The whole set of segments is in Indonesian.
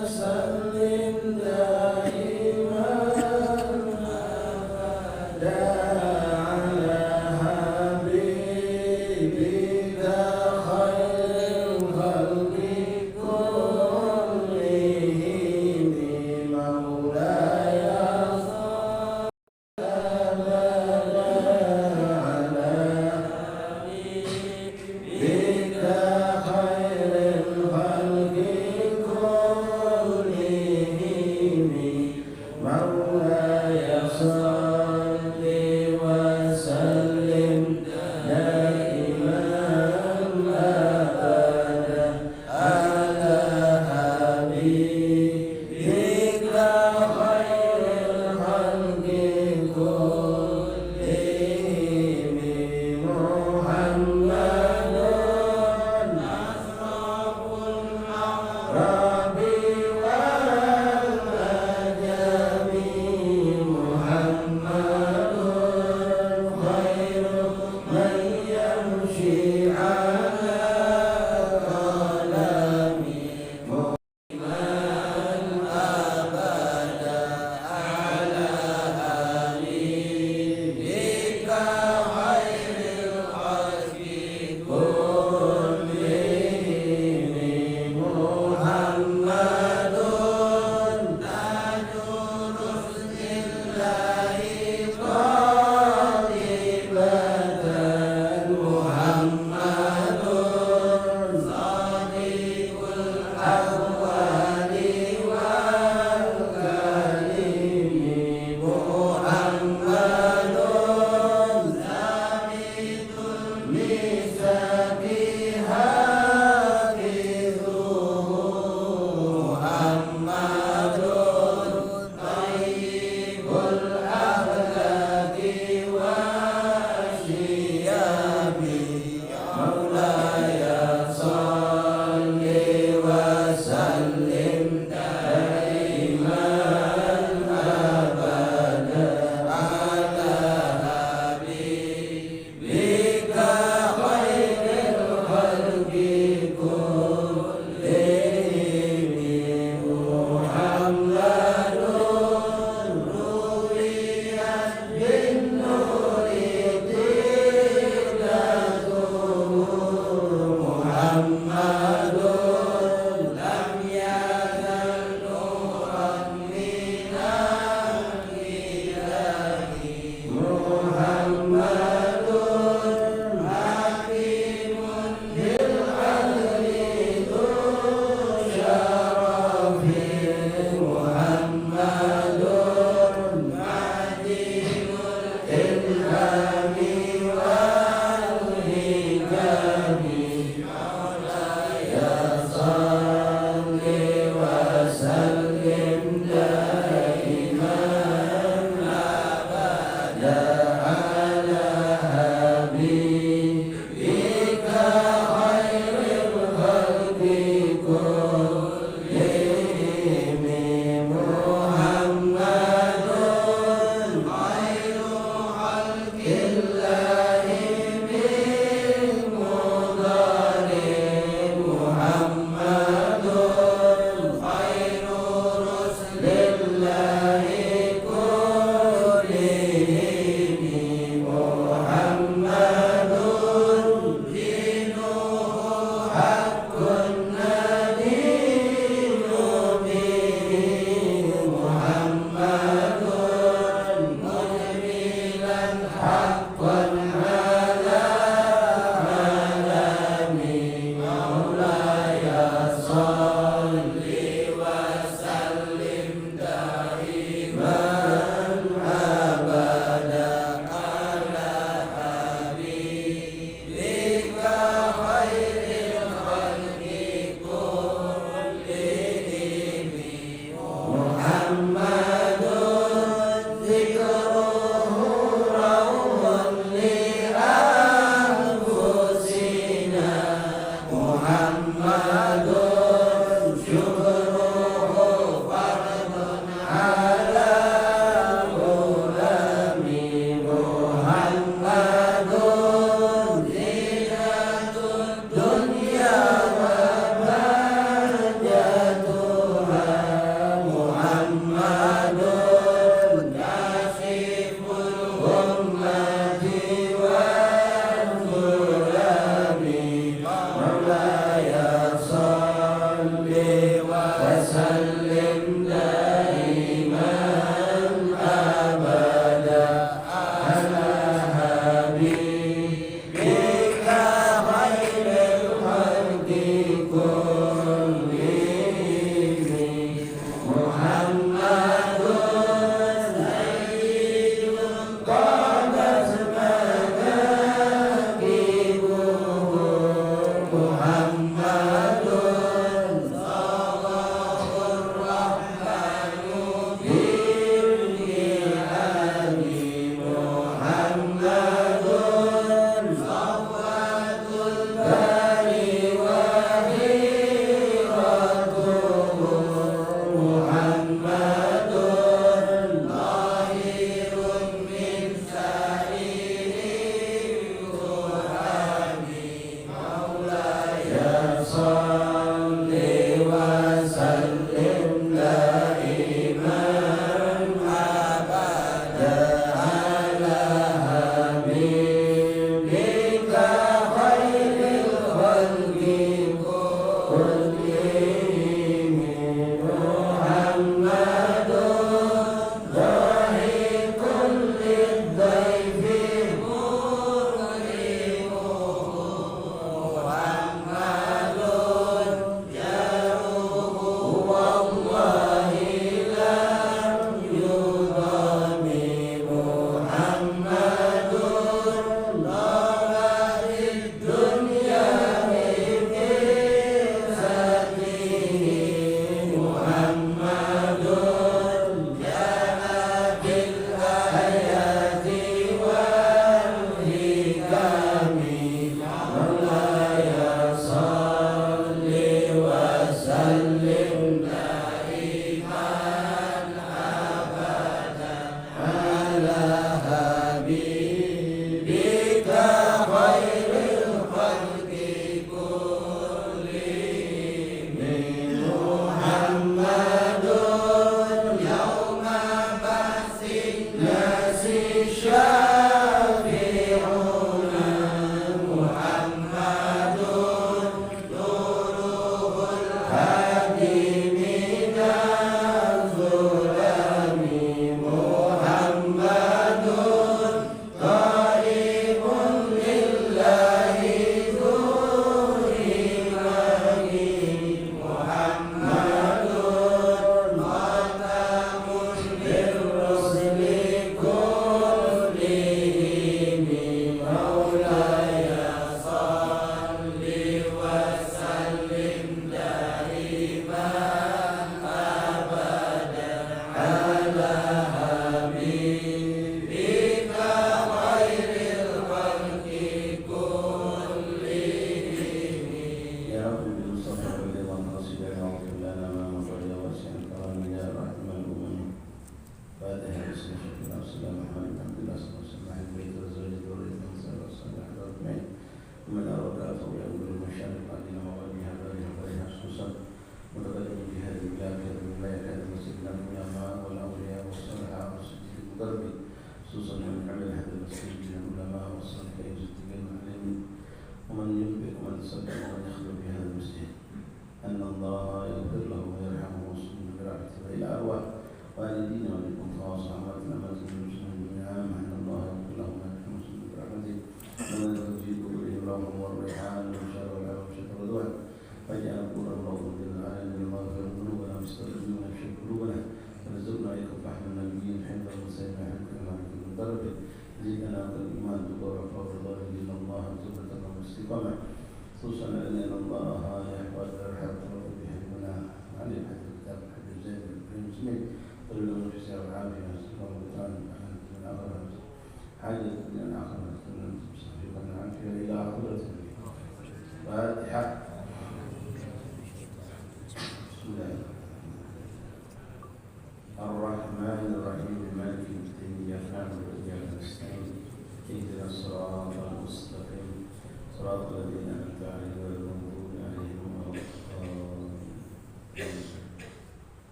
وسلم دائما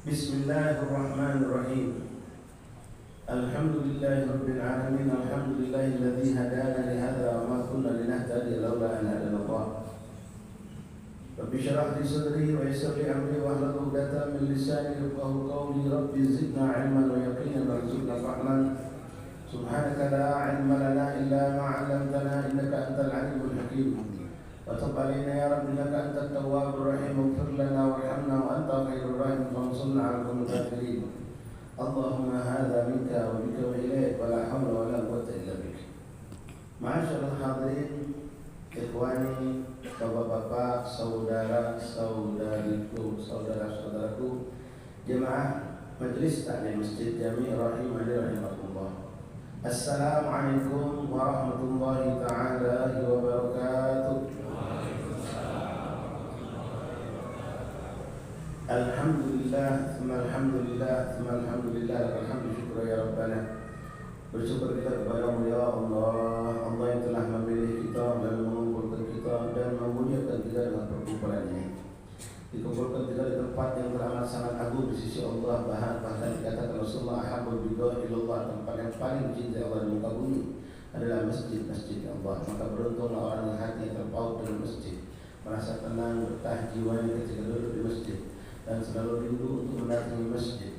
Bismillahirrahmanirrahim. Alhamdulillahirabbil alamin. Alhamdulillahilladzi hadana li hadza wa ma kunna linahtadiya laula an hadana Allah. Rabbi syrah li sadri wa yassir li amri wahlul 'uqdatam min lisani yafqahu qawli. Rabbi zidna 'ilman wa yaqinan warzuqna fahman. Subhanaka la 'ilma lana illa ma 'allamtana innaka antal 'alimul hakim. Wa tub 'alaina ya Rabbi innaka antat tawwabur rahim. Ighfir lana warhamna wa anta khairur rahimin wansurna 'alal qawmil kafirin. Allahumma hadza minka wa bika wa ilaik wa la hawla wa la quwwata illa bik. Ma'asyiral hadirin, ikhwani, bapak-bapak, saudara-saudariku, saudara-saudaraku, jemaah Majelis Taklim Masjid Jami' rahimani rahimakumullah. Assalamualaikum warahmatullahi taala wabarakatuh. Alhamdulillah, alhamdulillah, alhamdulillah, alhamdulillah, syukur ya Rabbana. Bersyukur kita kepada ya Allah, Allah yang telah memilih kita dan mengumpulkan kita dan memuliakan kita dengan perkumpulan ini. Dikumpulkan kita di tempat yang teramat sangat agung di sisi Allah. Bahkan dikatakan Rasulullah ahabul bidah ilallah, tempat yang paling dicintai Allah di muka bumi adalah masjid-masjid Allah. Maka beruntunglah orang yang hati terpaut dengan masjid, merasa tenang, betah jiwanya ketika duduk di masjid dan selalu rindu untuk mendatangi masjid.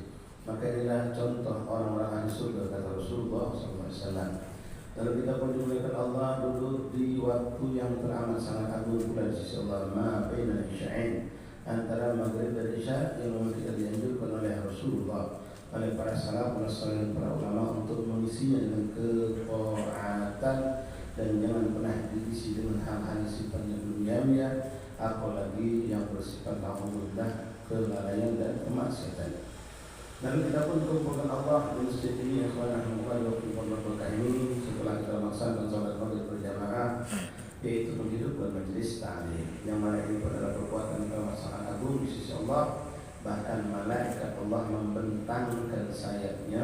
Maka inilah contoh orang-orang ahli surga, kata Rasulullah SAW. Lalu kita pun dimuliakan Allah duduk di waktu yang teramat sangat agung pula di sisi Allah. Ma bainal isya'in, antara maghrib dan isya, yang memang kita dianjurkan oleh Rasulullah, oleh para salafus saleh, para ulama untuk mengisinya dengan ketaatan dan jangan pernah diisi dengan hal-hal sifatnya duniawi, apalagi yang bersifat alhamdulillah kelalaian dan kemaksiatan. Lalu kita pun dikumpulkan Allah di masjid ini, Alhamdulillah, waktu berberkah ini setelah kita melaksanakan salat maghrib berjamaah, yaitu menghidupkan majelis taklim, yang mana ini adalah perbuatan yang sangat agung di sisi Allah. Bahkan malaikat Allah membentangkan sayapnya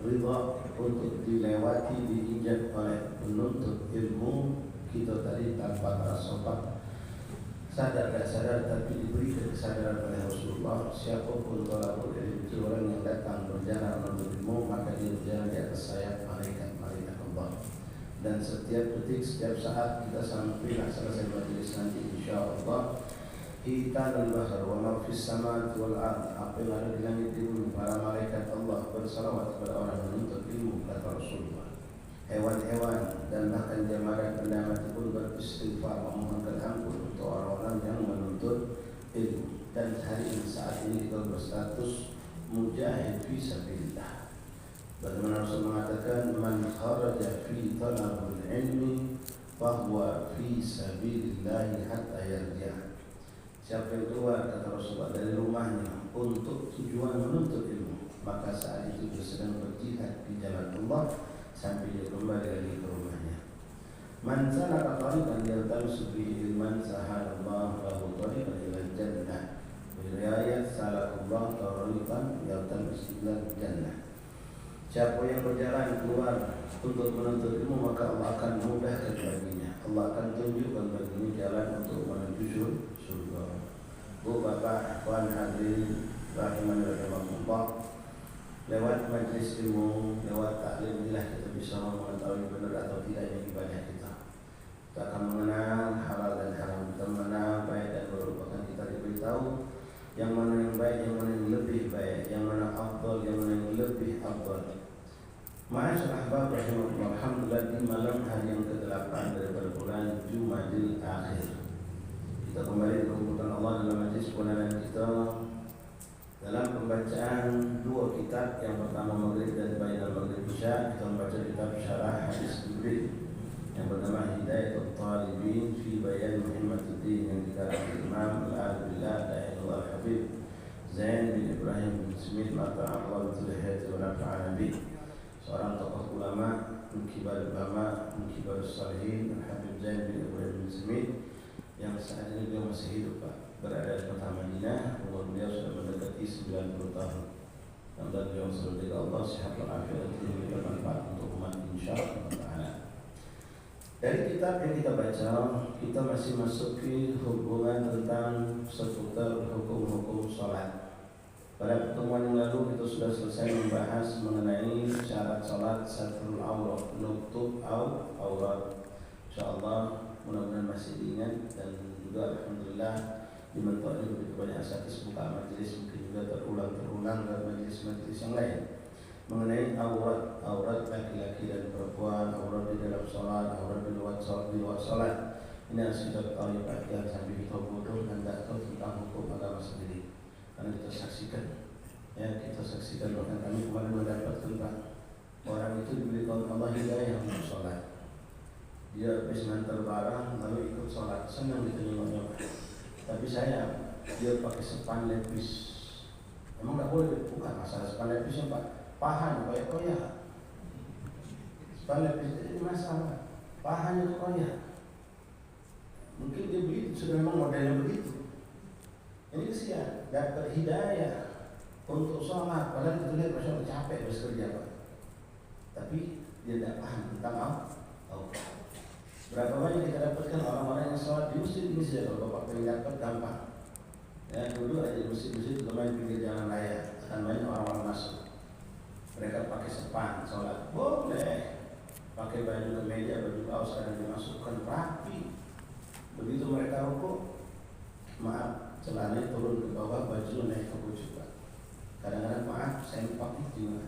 ridha untuk dilewati, diinjak oleh penuntut ilmu kita tadi tanpa terasa sadar tak sadar, tapi diberi kesadaran oleh Rasulullah. Siapapun tolabul ilmi, orang yang datang berjalan menuntut ilmu, maka dia berjalan di atas sayap malaikat-malaikat Allah. Dan setiap detik, setiap saat kita sampai selesai majelis nanti, insyaallah kita dan bahar wa ma fis samawati wal ard, apa yang ada di langit di bumi, para malaikat Allah bersalawat kepada orang yang menuntut ilmu, kata Rasulullah. Hewan-hewan dan bahkan jamaah benda mati pun beristighfar, memohonkan ampun untuk orang-orang yang menuntut ilmu. Dan hari ini, saat ini kita berstatus mujahid fi sabilillah. Bagaimana Rasul mengatakan, man kharaja fi talabul ilmi fahuwa fi sabilillah hatta yarji'a. Siapa yang keluar, kata Rasulullah, dari rumahnya untuk tujuan menuntut ilmu, maka saat itu dia sedang berjihad di jalan Allah sampai dia kembali lagi ke rumahnya. Man salaka tariqan yaltamisu fihi ilman sahalallahu lahu tariqan ilal jannah. Riwayat salakullah tariqan yaltamisu ilal jannah. Siapa yang berjalan keluar untuk menuntut ilmu, maka Allah akan mudahkan baginya. Allah akan tunjukkan baginya jalan untuk menuju surga. Bu, bapak, ikhwan hadirin rahimani rahimakumullah, lewat majlis ilmu, lewat taklim inilah kita bisa mengetahui benar atau tidaknya ibadah kita. Kita akan mengenal halal dan haram, kita mengenal baik dan buruk, bahkan kita diberitahu yang mana yang baik, yang mana yang lebih baik, yang mana afdal, yang mana yang lebih afdal. Ma'asyiral ahbab rahimakumullah, alhamdulillah, di malam hari yang ke-8 daripada bulan Jumadil Akhir, kita kembali dikumpulkan Allah dalam majlis kebenaran kita dalam pembacaan dua kitab. Yang pertama Maghrib dan Bainal Maghrib Isya, kita membaca kitab Syarah Hadis Jibril yang bernama Hidayatul Talibin fi Bayan Muhammatuddin, yang dikarang Imam Al-Albillah Da'ilullah Habib Zain bin Ibrahim bin Smith maka Allah Zulhati wa Nafa'ana Nabi, seorang tokoh ulama, Mukibar ulama, Mukibar Salihin, Habib Zain bin Ibrahim bin Smith, yang saat ini beliau masih hidup, Pak, berada di kota Madinah. Umur beliau sudah mendekati 90 tahun. Dan beliau selalu dari Allah sehat walafiat, ini bermanfaat untuk umat insyaallah. Dari kitab yang kita baca, kita masih masuk ke hubungan tentang seputar hukum-hukum sholat. Pada pertemuan yang lalu kita sudah selesai membahas mengenai syarat sholat, satrul aurat, nutup aurat. Insyaallah mudah-mudahan masih diingat dan juga alhamdulillah di mentor ini begitu banyak asatidz buka majelis, mungkin juga terulang dari majelis-majelis yang lain mengenai aurat laki-laki dan perempuan, aurat di dalam sholat, aurat di luar sholat. Ini harus kita ketahui perhatian sambil kita bodoh dan tidak tahu tentang hukum agama sendiri. Karena kita saksikan bahkan kami kemarin mendapat tentang orang itu diberikan Allah hidayah untuk sholat. Dia habis ngantar barang lalu ikut sholat, senang ditanya-tanya. Tapi saya dia pakai sepan lepis. Emang nggak boleh bukan masalah sepan lepisnya Pak. Pahanya kayak koyak. Sepan lepis itu masalah. Pahanya itu koyak. Mungkin dia begitu, sudah memang modelnya begitu. Ini kesian, dapat hidayah untuk sholat, padahal itu lihat masyarakat capek harus kerja Pak. Tapi dia tidak paham tentang Allah. Berapa banyak kita dapatkan orang-orang yang sholat di masjid ini saja, kalau Bapak pengen dapat gampang. Ya dulu aja di masjid-masjid itu main pinggir jalan raya, akan banyak orang-orang masuk. Mereka pakai sepan sholat, boleh. Pakai baju kemeja, baju kaos, kadang dimasukkan rapi. Begitu mereka rukuk, maaf, celananya turun ke bawah, baju naik ke bujur. Kadang-kadang maaf, saya lupa itu.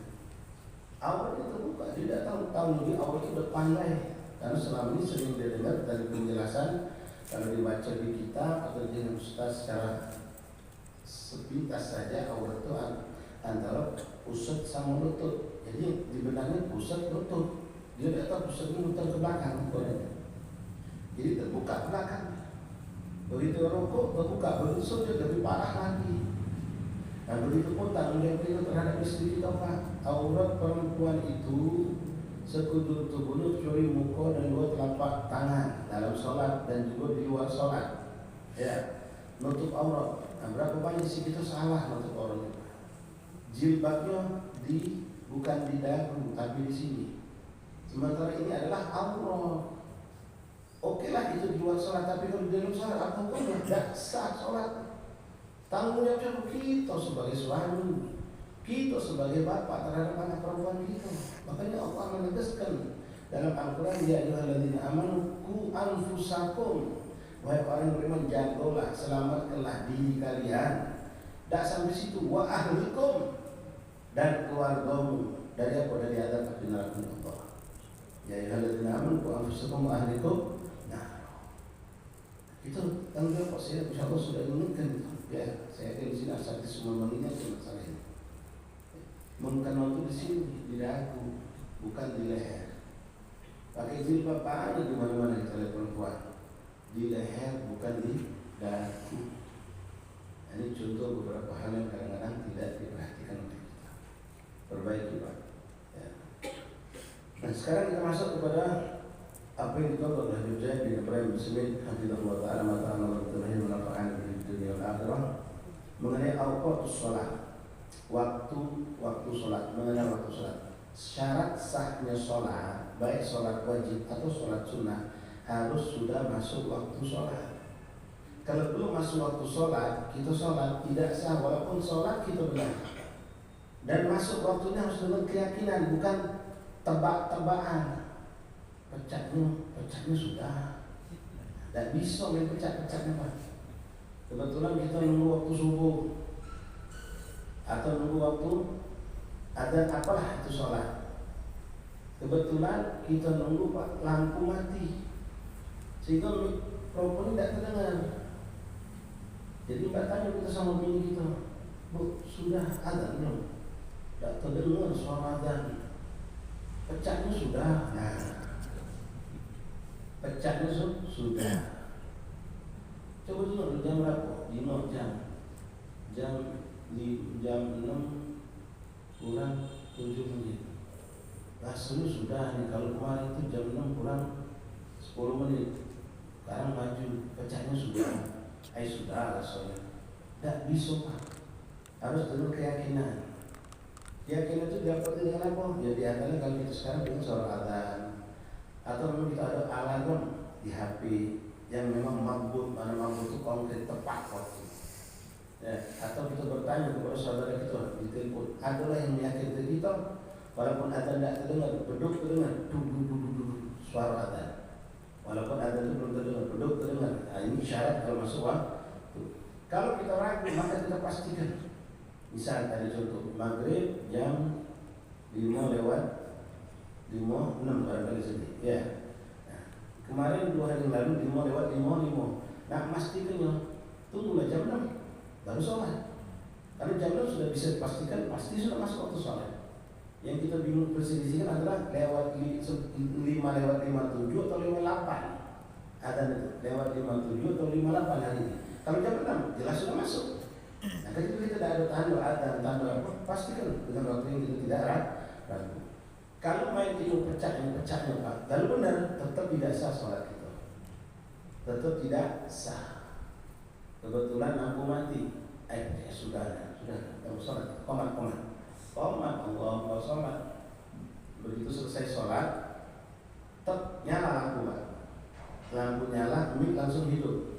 Awal itu terbuka, dia tidak tahu lebih awal itu udah pandai. Karena selama ini sering dia dengar dari penjelasan, kalau dibaca di kitab atau dengan ustaz secara sepintas saja, awal itu antara pusat sama lutut. Jadi di benangnya pusat lutut. Dia tidak tahu pusatnya muter ke belakang. Jadi terbuka belakang. Begitu rokok terbuka, begitu sujud lebih parah lagi. Nah begitu pun tanggung jawab kita terhadap istri kita Pak. Aurat perempuan itu sekujur tubuhnya kecuali muka dan dua telapak tangan dalam sholat dan juga di luar sholat. Ya, nutup aurat. Nah berapa banyak sih kita salah nutup aurat itu? Jilbabnya bukan di dagu tapi di sini. Sementara ini adalah aurat. Oke lah itu di luar sholat, tapi kalau di dalam sholat apa hukumnya? Tidak sah sholat. Tanggung jawab kita sebagai suami, kita sebagai bapak terhadap anak perempuan kita. Makanya Allah menegaskan dalam Al-Quran, ya ayyuhalladzina amanu qu anfusakum, wahai orang yang beriman, jagalah, selamatkanlah diri kalian. Tak sampai situ, wa ahlikum, dan keluargamu dari apa? Dari azab api neraka Allah. Ya ayyuhalladzina amanu qu anfusakum wa ahlikum. Itu tanggung jawab saya, insya Allah sudah ingatkan itu. Ya, saya akan di sini asal semua mengingatkan masalah ini. Mengkenal itu di sini, di dagu, bukan di leher. Pakai jilbab ada di mana-mana kita lihat perempuan. Di leher, bukan di dagu. Ini contoh beberapa hal yang kadang-kadang tidak diperhatikan oleh kita. Perbaiki Pak. Ya. Nah sekarang kita masuk kepada apa yang ditonton oleh Zaid bin Ibrahim bin Smith hafizahullah ta'ala mata'ala wa ta'ala manafa'an di dunia wal akhirah mengenai awqatus sholat, waktu sholat, mengenai waktu sholat. Syarat sahnya sholat, baik sholat wajib atau sholat sunnah, harus sudah masuk waktu sholat. Kalau belum masuk waktu sholat, kita sholat tidak sah walaupun sholat kita benar. Dan masuk waktunya harus dengan keyakinan, bukan tebak-tebakan. Pecahnya sudah. Tidak bisa main pecahnya Pak. Kebetulan kita nunggu waktu subuh atau nunggu waktu adzan apalah itu sholat. Kebetulan kita nunggu Pak lampu mati sehingga mikrofon tidak terdengar. Jadi Mbak tanya kita sama bini kita, Bu sudah adzan belum? Tidak terdengar suara adzan. Pecahnya sudah. Nah, pecahnya sudah. Coba dulu jam berapa? 5 jam. Jam 6 kurang 7 menit. Rasanya sudah nih. Kalau kemarin itu jam 6 kurang 10 menit. Sekarang maju, pecahnya sudah. Sudah rasanya. Tidak bisa Pak. Harus dengan keyakinan. Keyakinan itu dapat dengan apa? Ya di antaranya kalau kita sekarang dengan suara adzan. Atau memang kita ada alarm di HP yang memang mabut, mana mabut itu konkret tepat waktu. Ya, atau kita bertanya kepada saudara kita di telepon, adalah yang meyakinkan kita, walaupun adzan tidak terdengar, beduk terdengar, suara adzan. Walaupun ada itu belum terdengar. Nah, ini syarat kalau masuk waktu. Kalau kita ragu maka kita pastikan. Misal tadi contoh maghrib jam 5 lewat 5:06 barangkali sedih. Ya. Nah, kemarin 2 hari yang lalu 5 lewat 5:05. Nah, pastikannya tunggulah jam 6 baru sholat. Karena jam 6 sudah bisa dipastikan pasti sudah masuk waktu sholat. Yang kita bingung perselisihan adalah lewat 5 lewat 57 atau 58. Ada lewat 57 atau 58 hari ini. Kalau jam 6 jelas sudah masuk. Nah, ketika kita tidak ada tanda apa, pastikan dengan waktu yang kita tidak ragu. Kalau main itu pecahnya Pak, lalu benar tetap tidak sah sholat kita. Tetap tidak sah. Kebetulan lampu mati, sudah kamu sholat, komat, Allah sholat. Begitu selesai sholat, tetap nyala lampu Pak. Lampu nyala, mic langsung hidup.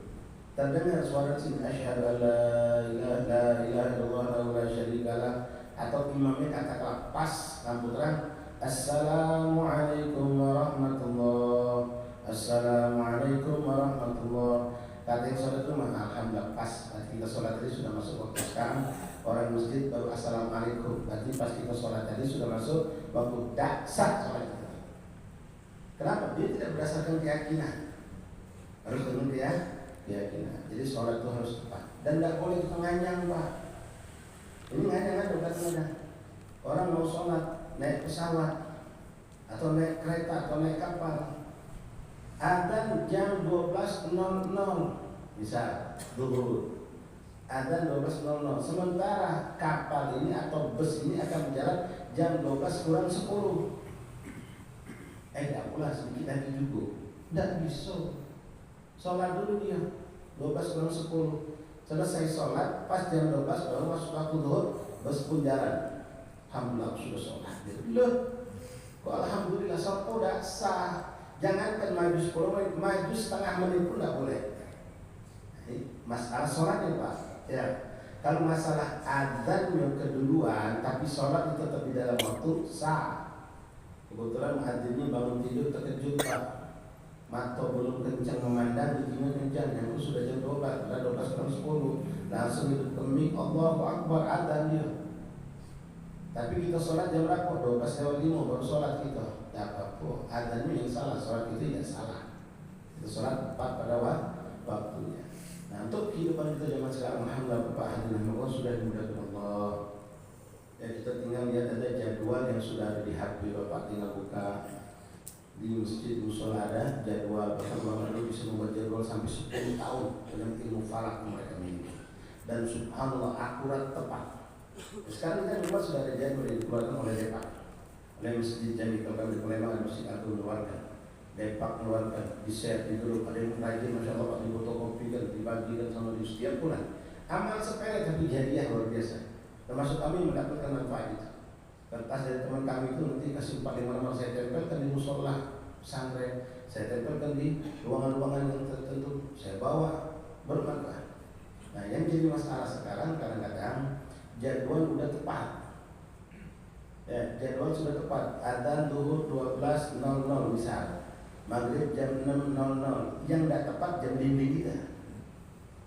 Terdengar suara sini, asyhadu an la ilaha illallah wa la syarika lah. Atau imamnya katakan pas lampu terang, assalamualaikum warahmatullah. Assalamualaikum warahmatullah. Kata yang sholat itu alhamdulillah pas. Kita sholat tadi sudah masuk waktu sekarang. Orang masjid baru assalamualaikum. Berarti pas kita sholat tadi sudah masuk waktu sah sholat kita. Kenapa? Dia tidak berdasarkan keyakinan. Harus dengan keyakinan. Jadi sholat itu harus tepat. Dan tidak boleh kita nganyang Pak. Ini nganyang bukan. Orang mau sholat naik pesawat atau naik kereta atau naik kapal. Adzan jam 12.00 misal zuhur. Adzan 12.00. Sementara kapal ini atau bus ini akan berjalan jam 12 kurang 10. Tidak pula sedikit lagi juga. Tidak bisa. Sholat dulu dia 12 kurang 10. Selesai sholat pas jam 12 baru masuk waktu zuhur, bus pun jalan. Alhamdulillah sudah sholat. Loh, kok alhamdulillah sholat udah sah. Jangankan maju 10 menit, maju setengah menit pun tidak boleh. Masalah sholatnya Pak. Ya, kalau masalah adzan yang keduluan, tapi sholat itu tetap di dalam waktu sah. Kebetulan muadzinnya bangun tidur terkejut Pak. Mata belum kencang memandang, giginya kencang. Yang itu sudah jam 12, sudah 12 kurang 10. Langsung hidup ke mic, Allahu Akbar, adzan dia. Tapi kita sholat jam berapa? 12:05 baru sholat kita. Tidak apa-apa, adzannya yang salah, sholat itu tidak salah. Kita sholat tepat pada waktunya. Nah, untuk kehidupan kita zaman sekarang, alhamdulillah Bapak hadirin Allah sudah dimudahkan Allah. Ya, kita tinggal lihat ada jadwal yang sudah ada di HP Bapak, tinggal buka di masjid musola ada jadwal. Bahkan Bapak ini bisa membuat jadwal sampai 10 tahun dengan ilmu falak mereka miliki. Dan subhanallah akurat tepat. Sekarang kita memang sudah ada jadwal yang dikeluarkan oleh Depak, oleh Masjid Jami Kalau di Palembang dan Masjid Agung mengeluarkan. Depak mengeluarkan, di share di grup, ada yang rajin masya Allah di fotokopikan, dibagikan sama di setiap bulan. Amal sepele tapi jadiah luar biasa. Termasuk kami mendapatkan manfaat itu. Kertas dari teman kami itu nanti kasih 4-5 saya tempelkan di musola pesantren, saya tempelkan di ruangan-ruangan yang tertentu, saya bawa bermanfaat. Nah, yang jadi masalah sekarang kadang-kadang jadwal udah tepat. Ya, jadwal sudah tepat. Adzan zuhur 12.00 misal. Maghrib jam 6.00. Yang tidak tepat jam dinding kita.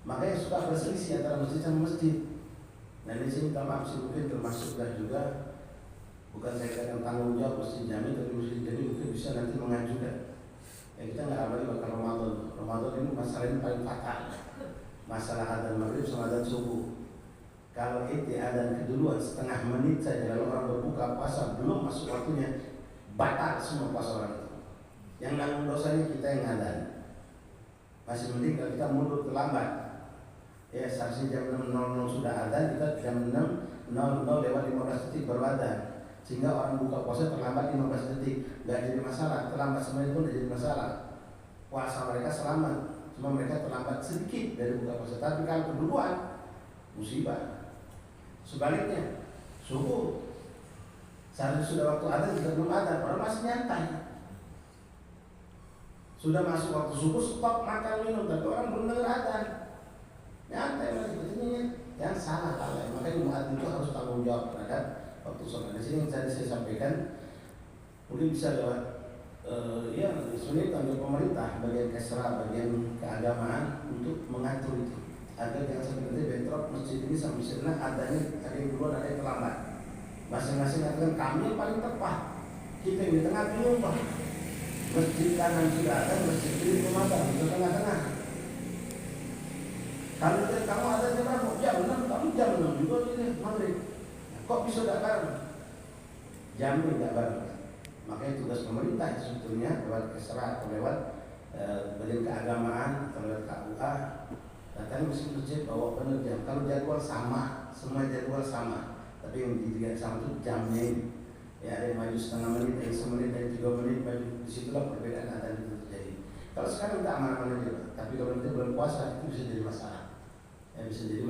Makanya suka berselisih antara masjid sama masjid. Nah, di sini minta maaf mungkin termasuklah juga, bukan saya katakan tanggung jawab Masjid Jami, tapi Masjid Jami mungkin bisa nanti mengajukan. Ya, kita nggak amali bakal Ramadan. Ramadan ini masalah ini paling fatal. Masalah adzan maghrib sama adzan subuh. Kalau itu adzan keduluan setengah menit saja lalu orang berbuka puasa belum masuk waktunya, batal semua puasa orang itu. Yang nanggung dosanya kita yang adzan. Masih mending kalau kita mundur terlambat. Ya, seharusnya jam 6.00 sudah adzan, kita jam 6.00 lewat 15 detik baru adzan. Sehingga orang buka puasa terlambat 15 detik, nggak jadi masalah. Terlambat semuanya pun tidak jadi masalah. Puasa mereka selamat, cuma mereka terlambat sedikit dari buka puasa. Tapi kalau keduluan, musibah. Sebaliknya, subuh seharusnya sudah waktu adzan, kita belum adzan, orang masih nyantai. Sudah masuk waktu subuh, stop makan minum, tapi orang belum dengar adzan. Nyantai masih betulnya yang salah hal. Makanya muadzin itu harus tanggung jawab terhadap waktu sholat. Di sini yang tadi saya sampaikan, mungkin bisa lewat Ya sebenarnya tanggung pemerintah, bagian kesra, bagian keagamaan untuk mengatur itu agar jangan sampai nanti bentrok masjid ini sampai sana ada yang duluan, ada yang terlambat. Masing-masing mengatakan kami yang paling tepat, kita yang di tengah bingung pak. Masjid kanan sudah ada, masjid kiri belum ada, di tengah-tengah. Kamu ada jam 6, kamu jam 6 juga ini maghrib. Kok bisa tidak bareng? Jam tidak bareng. Makanya tugas pemerintah itu sebetulnya lewat kesra atau lewat bagian keagamaan atau lewat KUA datang mesin masjid bawa benar jam. Kalau jadwal sama, semua jadwal sama, tapi yang tidak sama itu jamnya ini. Ya ada yang maju setengah menit, ada yang semenit, ada yang 3 menit maju. Disitulah perbedaan adzan itu terjadi. Kalau sekarang kita aman-aman aja, tapi kalau nanti belum puasa itu bisa jadi masalah. Ya bisa jadi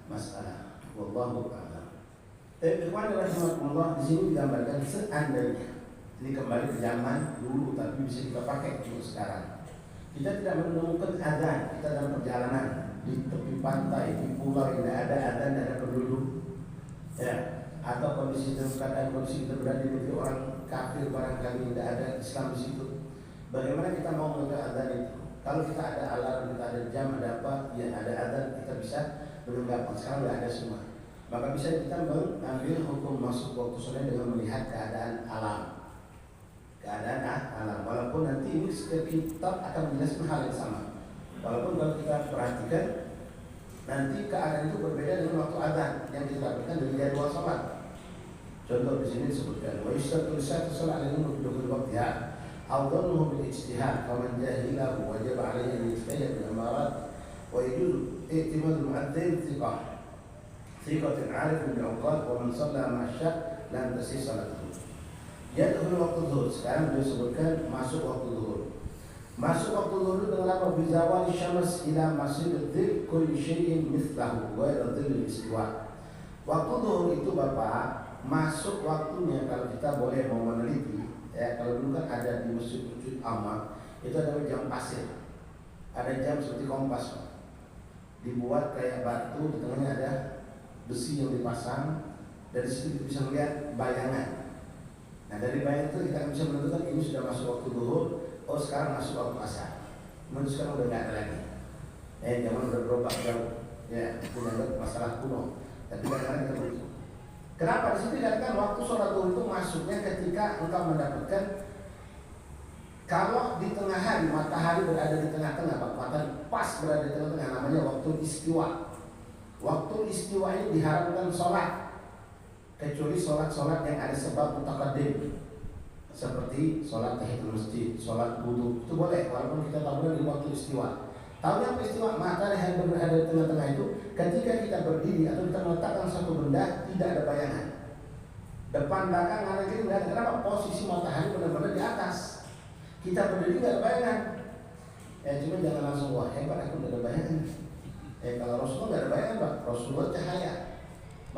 masalah. Wallahu a'lam. Ikhwan rahimakumullah, di sini digambarkan seandainya ini kembali ke zaman dulu, tapi bisa kita pakai untuk sekarang. Kita tidak menemukan adzan, kita dalam perjalanan di tepi pantai, di pulau yang tidak ada adzan, tidak ada penduduk, ya, atau kondisi keadaan kondisi kita berada di negeri orang kafir barangkali tidak ada Islam di situ. Bagaimana kita mau mendengar adzan itu? Kalau kita ada alarm, kita ada jam, ada apa, ya ada adzan, kita bisa mendengar. Sekarang tidak ada semua. Maka bisa kita mengambil hukum masuk waktu sore dengan melihat keadaan alam. Keadaan alam, walaupun nanti ini setiap kitab akan menjelaskan hal yang sama. Walaupun kalau kita perhatikan nanti keadaan itu berbeda dengan waktu adzan yang kita dapatkan dari jadwal sholat. Contoh di sini disebutkan wa yashtartu lisatu sholat al-umur bidukul waqtiha aw dhannuhu bil ijtihad faman jahilahu wajib alayhi an yajtahid bil amarat wa yajuz i'timad al-mu'adzin thiqatin 'arif bil awqat wa man shalla ma'a syak lam tasih salatuhu. Ya dahulu waktu zuhur. Sekarang beliau sebutkan masuk waktu zuhur. Masuk waktu zuhur dengan apa? Bizawali syams ila masjidil dzil kulli syai'in mithlahu wa yadhil istiwa. Waktu zuhur itu Bapak masuk waktunya kalau kita boleh mau meneliti. Ya kalau dulu kan ada di masjid-masjid amal itu ada jam pasir. Ada jam seperti kompas. Dibuat kayak batu, di tengahnya ada besi yang dipasang. Dari situ kita bisa melihat bayangan. Nah dari bayangan itu kita bisa menentukan ini sudah masuk waktu zuhur, oh sekarang masuk waktu asar. Kemudian sekarang udah nggak ada lagi. Zaman udah berubah jauh. Ya, itu dianggap masalah kuno. Tapi kadang-kadang kita begitu. Kenapa di sini dikatakan waktu sholat zuhur itu masuknya ketika engkau mendapatkan kalau di tengah hari matahari berada di tengah-tengah, matahari pas berada di tengah-tengah, namanya waktu istiwa. Waktu istiwa ini diharamkan sholat. Kecuali sholat-sholat yang ada sebab mutaqaddim seperti sholat tahiyatul masjid, sholat wudu itu boleh walaupun kita tahu di waktu istiwa. Tahu yang istiwa matahari yang berada di tengah-tengah itu ketika kita berdiri atau kita meletakkan satu benda tidak ada bayangan. Depan belakang kanan kiri tidak ada. Kenapa? Posisi matahari benar-benar di atas. Kita berdiri tidak ada bayangan. Cuma jangan langsung wah hebat aku tidak ada bayangan. Kalau Rasulullah tidak ada bayangan Pak, Rasulullah cahaya.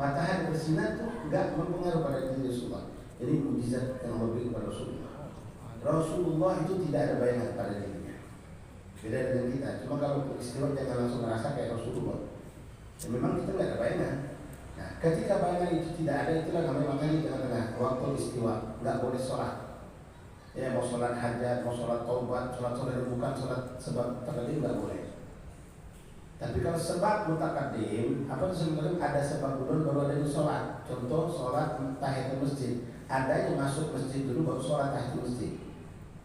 Matahari bersinar itu enggak mempengaruhi pada diri Rasulullah. Jadi mukjizat yang lebih kepada Rasulullah. Rasulullah itu tidak ada bayangan pada dirinya. Beda dengan kita. Cuma kalau istiwa jangan langsung merasa kayak Rasulullah. Ya, memang kita enggak ada bayangan. Nah, ketika bayangan itu tidak ada, itulah namanya makanya di tengah-tengah waktu istiwa enggak boleh sholat. Ya mau sholat hajat, mau sholat taubat, sholat yang bukan sholat sebab terkadang enggak boleh. Tapi kalau sebab mutaqaddim, apa itu sebenarnya ada sebab dulu baru ada sholat. Contoh sholat tahiyatul masjid, ada yang masuk masjid dulu baru sholat tahiyatul masjid,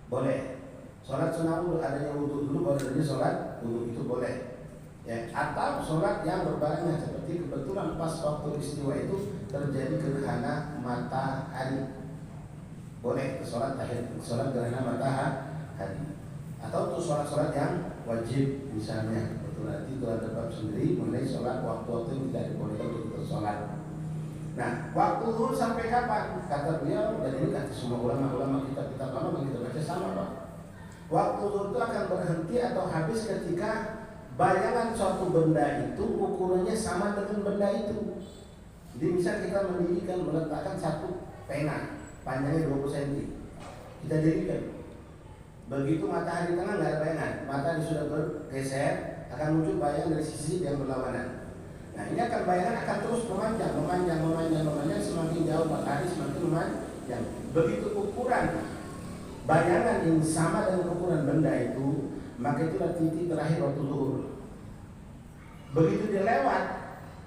boleh. Sholat sunnah wudu, ada yang wudu dulu baru ada sholat wudu, itu boleh. Ya, atau sholat yang berbarengan seperti kebetulan pas waktu istiwa itu terjadi gerhana matahari, boleh sholat tahiyatul, sholat gerhana matahari. Atau untuk sholat-sholat yang wajib misalnya. Nanti itu ada bab sendiri mengenai sholat waktu-waktu yang tidak dibolehkan untuk bersolat. Nah, waktu zuhur sampai kapan? Kata beliau, dan ini kata semua ulama-ulama kita lama yang kita baca sama Pak. Waktu zuhur itu akan berhenti atau habis ketika bayangan suatu benda itu ukurannya sama dengan benda itu. Jadi misal kita mendirikan, meletakkan satu pena panjangnya 20 cm, kita dirikan. Begitu matahari tengah nggak ada bayangan, matahari sudah bergeser, akan muncul bayangan dari sisi yang berlawanan. Nah ini akan bayangan akan terus memanjang, semakin jauh matahari semakin memanjang. Begitu ukuran bayangan yang sama dengan ukuran benda itu, maka itulah titik terakhir waktu zuhur. Begitu dia lewat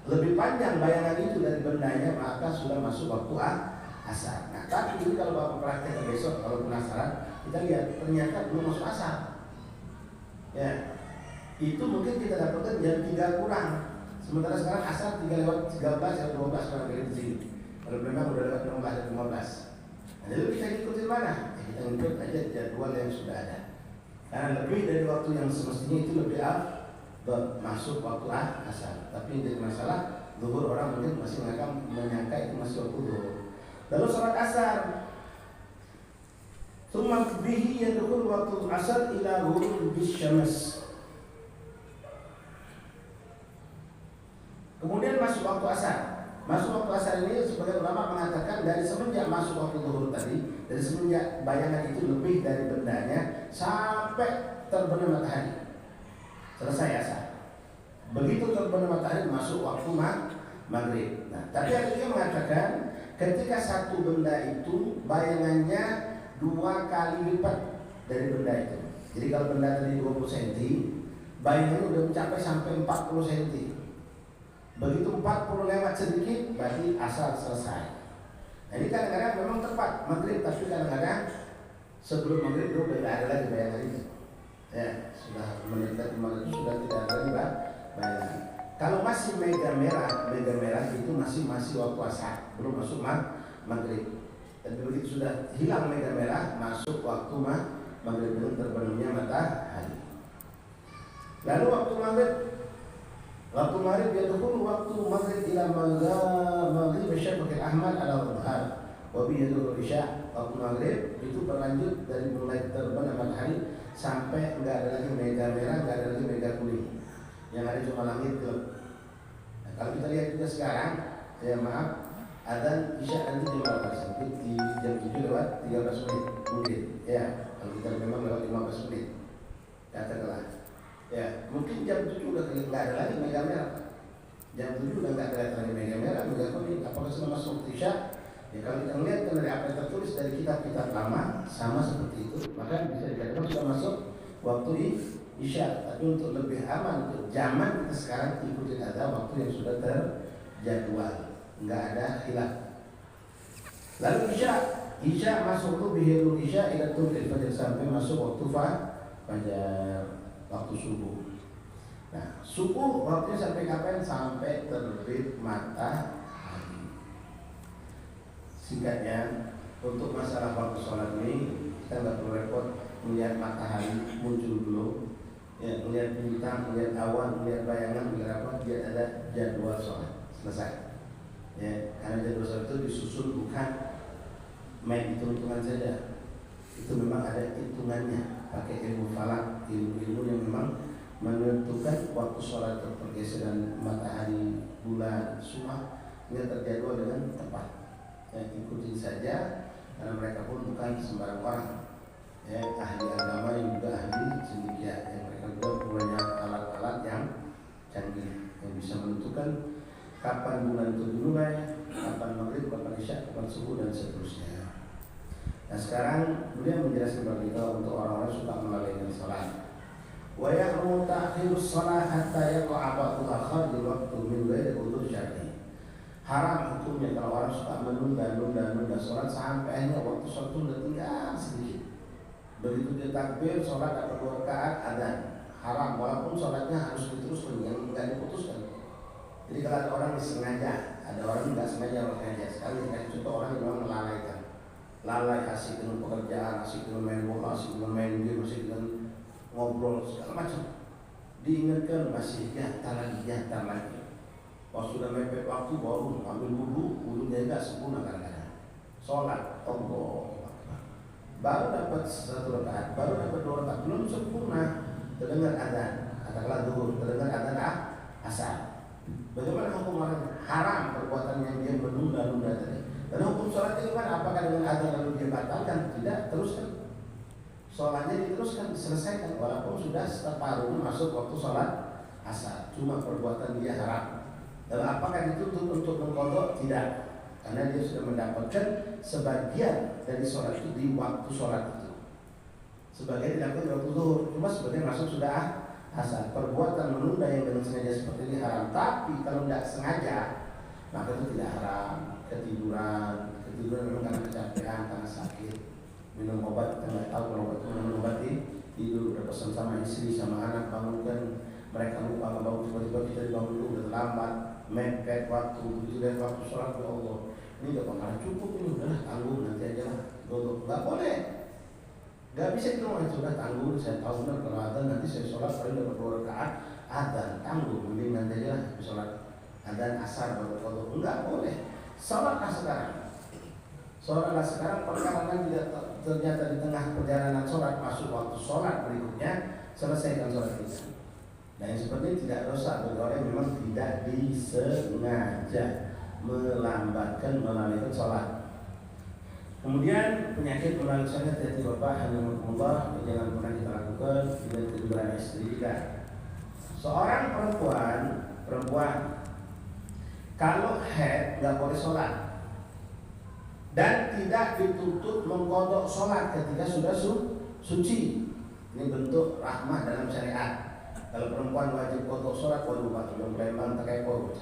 lebih panjang bayangan itu dari bendanya, maka sudah masuk waktu asar. Nah, tapi ini kalau Bapak praktek besok, kalau penasaran, kita lihat ternyata belum masuk asar. Ya, itu mungkin kita dapatkan jam 3 kurang. Sementara sekarang asar 3 lewat 13 atau 12 barangkali di sini. Kalau memang udah lewat 16 dan 15. Nah, jadi kita ikutin mana? Ya, kita ngikut aja jadwal yang sudah ada. Karena lebih dari waktu yang semestinya itu lebih masuk waktu asar. Tapi yang jadi masalah, zuhur orang mungkin masih menyangka itu masih waktu zuhur. Lalu sholat asar, tsumma bihi yadkhul waktu asar ila ghurubis syams. Kemudian masuk waktu asar. Masuk waktu asar ini sebagian ulama mengatakan dari semenjak masuk waktu zuhur tadi, dari semenjak bayangan itu lebih dari bendanya sampai terbenam matahari. Selesai asar. Begitu terbenam matahari masuk waktu maghrib. Nah, tapi ada juga mengatakan ketika satu benda itu bayangannya 2 kali lipat dari benda itu. Jadi kalau benda tadi 20 cm, bayangannya udah mencapai sampai 40 cm. Begitu 40 lewat sedikit, berarti asar selesai. Nah, ini kadang-kadang memang tepat maghrib, tapi kadang-kadang sebelum maghrib itu udah tidak ada lagi bayangan itu. Ya, sudah mendekati maghrib itu sudah tidak ada lagi bayangan. Kalau masih mega merah itu masih waktu asar, belum masuk maghrib. Dan begitu sudah hilang mega merah, masuk waktu maghrib dengan terbenamnya matahari. Lalu waktu maghrib yadkhulu waktu maghrib ila maghrib syafaqil ahmar ala dhuhar. Wa bi yadkhulu isya. Waktu maghrib itu berlanjut dari mulai terbenam matahari sampai enggak ada lagi mega merah, enggak ada lagi mega kuning. Yang ada cuma langit gelap. Nah, kalau kita lihat juga sekarang, ya maaf, adzan isya nanti jam berapa? Sampai di jam 7 lewat 13 menit mungkin. Ya, kalau kita memang lewat 15 menit. Katakanlah. Ya, mungkin jam 7 udah enggak ada lagi mega merah. Jam 7 udah enggak ada lagi mega merah, mega kuning. Apakah sudah masuk isya? Ya, kalau kita lihat dari apa yang tertulis dari kitab-kitab lama sama seperti itu, maka bisa dikatakan sudah masuk waktu isya. Tapi untuk lebih aman, untuk zaman kita sekarang ikutin ada waktu yang sudah terjadwal, enggak ada khilaf. Lalu isya masuk tuh bihirul isya ila tulil fajr, sampai masuk waktu fajar, waktu subuh. Nah, subuh waktunya sampai kapan? Sampai terbit matahari. Singkatnya, untuk masalah waktu sholat ini kita nggak perlu repot melihat matahari muncul dulu, ya, melihat bintang, melihat awan, melihat bayangan, melihat apa, dia ada jadwal sholat selesai. Ya, karena jadwal sholat itu disusun bukan main hitung-hitungan saja, itu memang ada hitungannya, pakai ilmu falak, ilmu-ilmu yang memang menentukan waktu sholat pergeseran matahari, bulan, semua ini terjadwal dengan tepat. Ya, ikutin saja, karena mereka pun bukan sembarang orang, ya, ahli agama yang juga ahli cendekia, yang mereka juga punya alat-alat yang canggih yang bisa menentukan kapan bulan itu dimulai, kapan maghrib, kapan isya, kapan subuh, dan seterusnya. Nah, sekarang beliau menjelaskan kepada kita untuk orang-orang suka melalaikan sholat. Wa ya'mu ta'khirus shalah hatta yaqa'a ba'dha kharij waktu min ghairi udhur syar'i. Haram hukumnya kalau orang suka menunda sholat sampai akhirnya waktu sholat itu udah tinggal sedikit. Begitu dia takbir, sholat dapat 2 rakaat, adzan. Haram, walaupun sholatnya harus diteruskan, yang enggak diputuskan. Jadi kalau ada orang disengaja, ada orang enggak sengaja, orang sengaja. Sekali contoh orang yang memang melalaikan, lalai, asik dengan pekerjaan, asik dengan main bola, asik dengan main game, asik dengan ngobrol segala macam. Diingatkan masih jatah lagi. Pas sudah mepet waktu baru ambil wudhunya enggak sempurna kadang-kadang. Sholat, Allah, baru dapat 1 rakaat, baru dapat 2 rakaat, belum sempurna. Terdengar adzan, katakanlah zuhur, terdengar adzan asar. Bagaimana hukum orang? Haram perbuatan yang dia menunda tadi. Dan hukum sholat itu kan apakah dengan adzan lalu dia batalkan? Tidak, teruskan. Sholatnya diteruskan, diselesaikan walaupun sudah separuh masuk waktu sholat asar. Cuma perbuatan dia haram. Dan apakah dituntut untuk mengqadha? Tidak, karena dia sudah mendapatkan sebagian dari sholat itu di waktu sholat itu. sebagai dilakukan waktu zuhur, cuma sebagai masuk sudah asar. Perbuatan menunda yang dengan sengaja seperti ini haram, tapi kalau tidak sengaja maka itu tidak haram. Ketiduran memang karena kecapean, karena sakit, minum obat, kita nggak tahu kalau obat itu minum obat tidur, udah pesan sama istri sama anak, bangunkan mereka lupa bangun, tiba-tiba kita dibangun dulu, udah terlambat, mepet waktu, begitu dari waktu sholat, ya Allah, ini nggak bakal cukup, ini udahlah tanggung nanti aja lah, nggak boleh. Gak bisa itu sudah tanggung, saya tahu benar kalau adzan nanti saya sholat paling dapat 2 rakaat, adzan tanggung, mending nanti aja lah sholat adzan asar baru kodok. Enggak boleh. Sholatlah sekarang perkara tidak ternyata di tengah perjalanan sholat masuk waktu sholat berikutnya, selesaikan sholat kita. Nah yang seperti ini tidak dosa bagi orang yang memang tidak disengaja melambatkan melalaikan sholat. Kemudian penyakit melalui sholat dari bapak Allah jangan pernah kita lakukan dengan kejujuran istri kita. Seorang perempuan kalau haid nggak boleh sholat dan tidak dituntut mengkodok sholat ketika sudah suci. Ini bentuk rahmah dalam syariat. Kalau perempuan wajib kodok sholat, waduh pak, yang preman pakai kodok.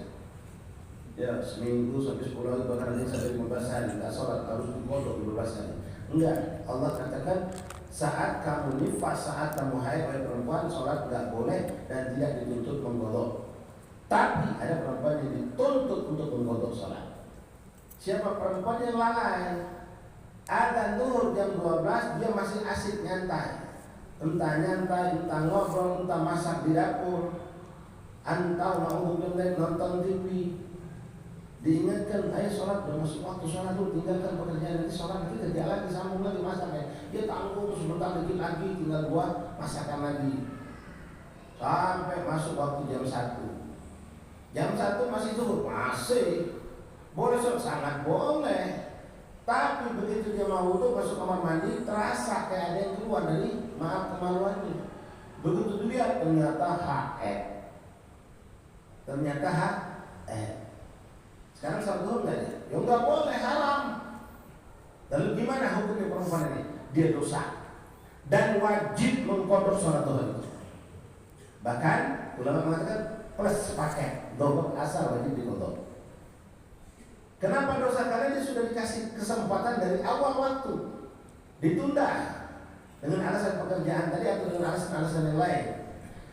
Ya seminggu sampai 10 hari bahkan sampai 15 hari nggak sholat harus dikodok 15 hari. Enggak, Allah katakan saat kamu nifas, saat kamu haid oleh perempuan sholat nggak boleh dan tidak dituntut mengkodok. Tapi ada perempuan yang dituntut untuk mengkodok sholat. Siapa perempuan yang lalai? Adzan zuhur jam 12 dia masih asik nyantai. Entah nyantai, entah ngobrol, entah masak di dapur, entah mau nonton TV. Diingatkan, ayo sholat, udah masuk waktu sholat dulu, tinggalkan pekerjaan nanti sholat, nanti kerja lagi, sambung lagi masak ya. Dia tanggung sebentar dikit lagi, tinggal buat masakan lagi. Sampai masuk waktu jam 1. Jam 1 masih zuhur, masih boleh sholat, sangat boleh. Tapi begitu dia mau wudu masuk kamar mandi, terasa kayak ada yang keluar dari kemaluannya. Begitu dilihat ternyata haid. Sekarang sholat zuhur nggak ya? Ya nggak boleh, haram. Lalu gimana hukumnya perempuan ini? Dia dosa dan wajib mengkodok sholat zuhur itu. Bahkan ulama mengatakan plus paket dobel asar wajib dikodok. Kenapa dosa? Karena dia sudah dikasih kesempatan dari awal waktu, ditunda dengan alasan pekerjaan tadi atau dengan alasan yang lain.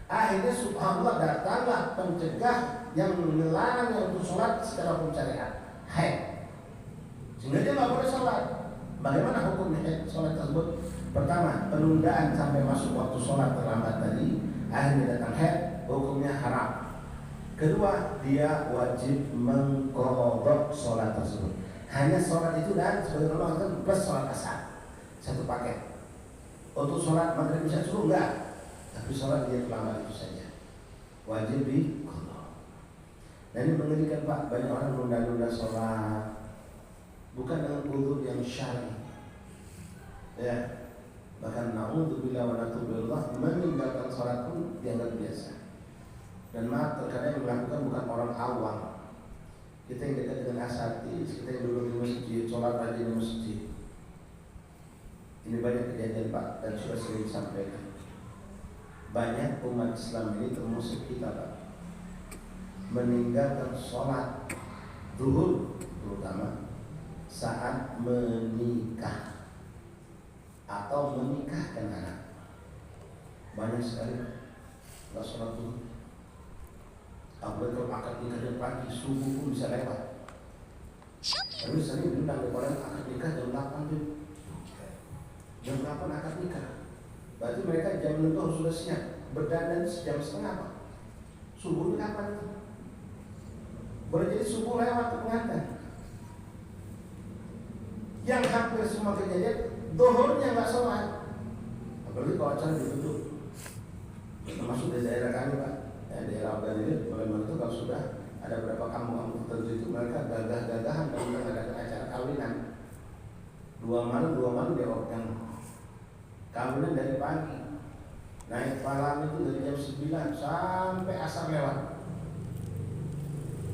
Akhirnya subhanallah datanglah pencegah yang melarang yang untuk sholat secara hukum syariat, haid. Sehingga dia nggak boleh sholat. Bagaimana hukum haid sholat tersebut? Pertama, penundaan sampai masuk waktu sholat terlambat tadi, akhirnya datang haid, hukumnya haram. Kedua, dia wajib mengkodok sholat tersebut. Hanya sholat itu dan sebagai Allah kan plus sholat asar, satu paket. Untuk sholat maghrib bisa suruh enggak, tapi sholat dia terlambat itu saja, wajib dikodok. Nah ini mengerikan Pak, banyak orang menunda-nunda sholat bukan dengan uzur yang syar'i. Ya, bahkan na'udzubillah wa natubillah, meninggalkan sholat pun dianggap biasa. Dan maaf, terkadang yang melakukan bukan orang awam. Kita yang dekat dengan asatidz, kita yang dulu di masjid, sholat rajin di masjid. Ini banyak kejadian Pak, dan sudah sering disampaikan. Banyak umat Islam ini termasuk kita Pak, meninggalkan sholat zuhur terutama saat menikah atau menikahkan anak. Banyak sekali nggak sholat zuhur. Apalagi kalau akad nikah pagi, subuh pun bisa lewat. Tapi sering bilang kepada akad nikah jam 8 tuh. Jam 8 akad nikah. Berarti mereka jam itu harus sudah siap. Berdandan jam setengah Pak. Subuhnya kapan itu? Boleh jadi subuh lewat ke pengantin. Yang hampir semua kejadian zuhurnya nggak sholat. Apalagi kalau acara ditutup. Termasuk di daerah kami Pak. Daerah Afganistan, Palembang itu kalau sudah ada beberapa kampung-kampung tertentu itu mereka gagah-gagahan dan mengadakan acara kawinan 2 malam dia waktukan kawinan dari pagi, naik malam itu dari jam 9 sampai asar lewat.